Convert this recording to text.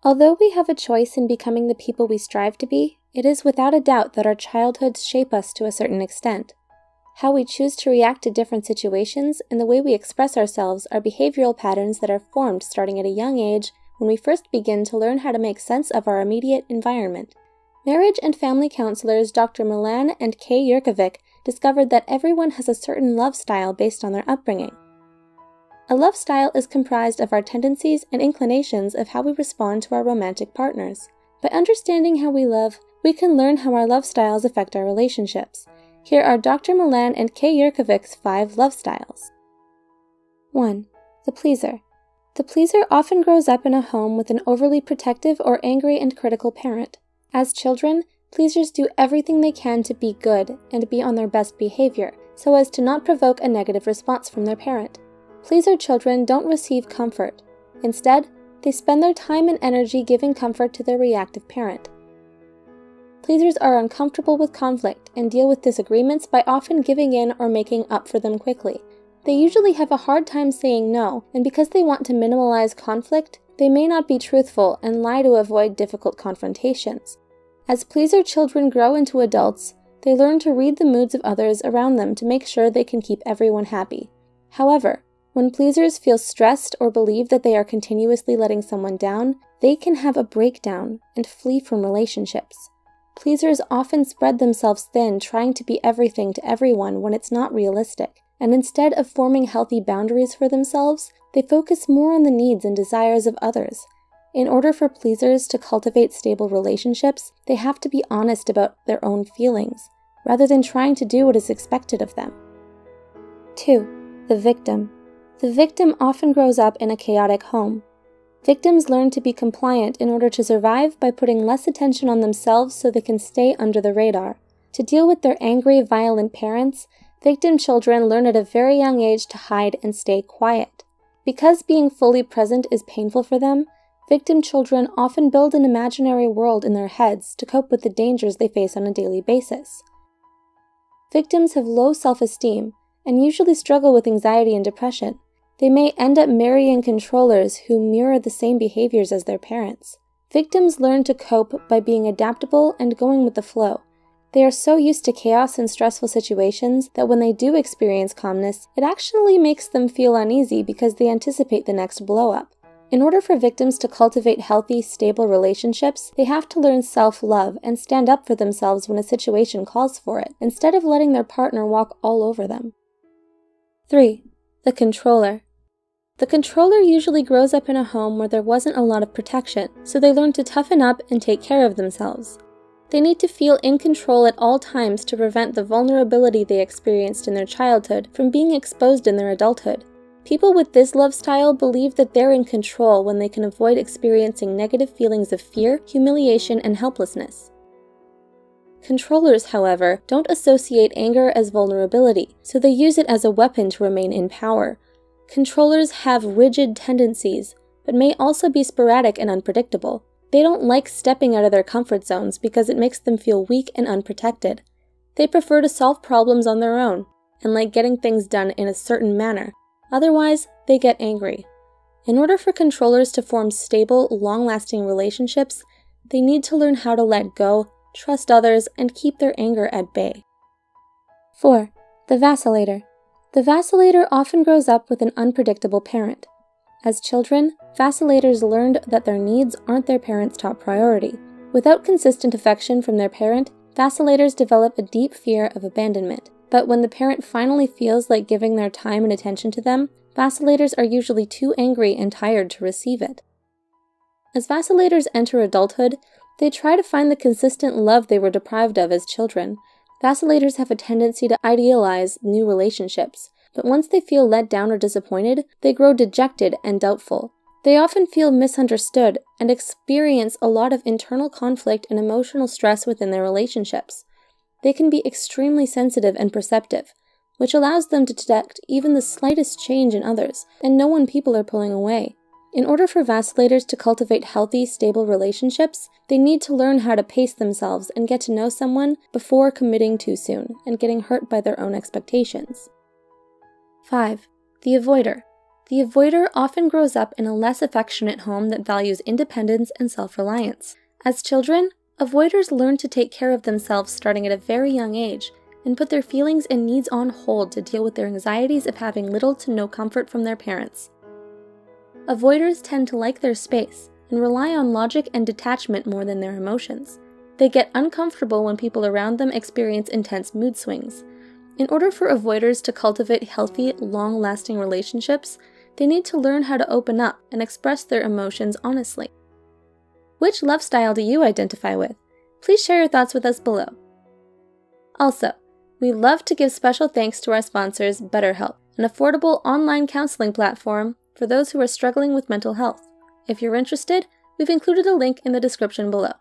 Although we have a choice in becoming the people we strive to be, it is without a doubt that our childhoods shape us to a certain extent. How we choose to react to different situations and the way we express ourselves are behavioral patterns that are formed starting at a young age when we first begin to learn how to make sense of our immediate environment. Marriage and family counselors Dr. Milan and Kay Yurkovic discovered that everyone has a certain love style based on their upbringing. A love style is comprised of our tendencies and inclinations of how we respond to our romantic partners. By understanding how we love, we can learn how our love styles affect our relationships. Here are Dr. Milan and Kay Yurkovic's 5 love styles. 1. The pleaser. The pleaser often grows up in a home with an overly protective or angry and critical parent. As children, pleasers do everything they can to be good and be on their best behavior, so as to not provoke a negative response from their parent. Pleaser children don't receive comfort. Instead, they spend their time and energy giving comfort to their reactive parent. Pleasers are uncomfortable with conflict and deal with disagreements by often giving in or making up for them quickly. They usually have a hard time saying no, and because they want to minimize conflict, they may not be truthful and lie to avoid difficult confrontations. As pleaser children grow into adults, they learn to read the moods of others around them to make sure they can keep everyone happy. However, when pleasers feel stressed or believe that they are continuously letting someone down, they can have a breakdown and flee from relationships. Pleasers often spread themselves thin trying to be everything to everyone when it's not realistic, and instead of forming healthy boundaries for themselves, they focus more on the needs and desires of others. In order for pleasers to cultivate stable relationships, they have to be honest about their own feelings, rather than trying to do what is expected of them. 2. The victim. The victim often grows up in a chaotic home. Victims learn to be compliant in order to survive by putting less attention on themselves so they can stay under the radar. To deal with their angry, violent parents, victim children learn at a very young age to hide and stay quiet. Because being fully present is painful for them, victim children often build an imaginary world in their heads to cope with the dangers they face on a daily basis. Victims have low self-esteem and usually struggle with anxiety and depression. They may end up marrying controllers who mirror the same behaviors as their parents. Victims learn to cope by being adaptable and going with the flow. They are so used to chaos and stressful situations that when they do experience calmness, it actually makes them feel uneasy because they anticipate the next blow-up. In order for victims to cultivate healthy, stable relationships, they have to learn self-love and stand up for themselves when a situation calls for it, instead of letting their partner walk all over them. 3. The controller. The controller usually grows up in a home where there wasn't a lot of protection, so they learn to toughen up and take care of themselves. They need to feel in control at all times to prevent the vulnerability they experienced in their childhood from being exposed in their adulthood. People with this love style believe that they're in control when they can avoid experiencing negative feelings of fear, humiliation, and helplessness. Controllers, however, don't associate anger as vulnerability, so they use it as a weapon to remain in power. Controllers have rigid tendencies, but may also be sporadic and unpredictable. They don't like stepping out of their comfort zones because it makes them feel weak and unprotected. They prefer to solve problems on their own, and like getting things done in a certain manner. Otherwise, they get angry. In order for controllers to form stable, long-lasting relationships, they need to learn how to let go, trust others, and keep their anger at bay. 4. The vacillator. The vacillator often grows up with an unpredictable parent. As children, vacillators learned that their needs aren't their parents' top priority. Without consistent affection from their parent, vacillators develop a deep fear of abandonment. But when the parent finally feels like giving their time and attention to them, vacillators are usually too angry and tired to receive it. As vacillators enter adulthood, they try to find the consistent love they were deprived of as children. Vacillators have a tendency to idealize new relationships, but once they feel let down or disappointed, they grow dejected and doubtful. They often feel misunderstood and experience a lot of internal conflict and emotional stress within their relationships. They can be extremely sensitive and perceptive, which allows them to detect even the slightest change in others and know when people are pulling away. In order for vacillators to cultivate healthy, stable relationships, they need to learn how to pace themselves and get to know someone before committing too soon and getting hurt by their own expectations. 5. The avoider. The avoider often grows up in a less affectionate home that values independence and self-reliance. As children, avoiders learn to take care of themselves starting at a very young age and put their feelings and needs on hold to deal with their anxieties of having little to no comfort from their parents. Avoiders tend to like their space and rely on logic and detachment more than their emotions. They get uncomfortable when people around them experience intense mood swings. In order for avoiders to cultivate healthy, long-lasting relationships, they need to learn how to open up and express their emotions honestly. Which love style do you identify with? Please share your thoughts with us below. Also, we love to give special thanks to our sponsors, BetterHelp, an affordable online counseling platform for those who are struggling with mental health. If you're interested, we've included a link in the description below.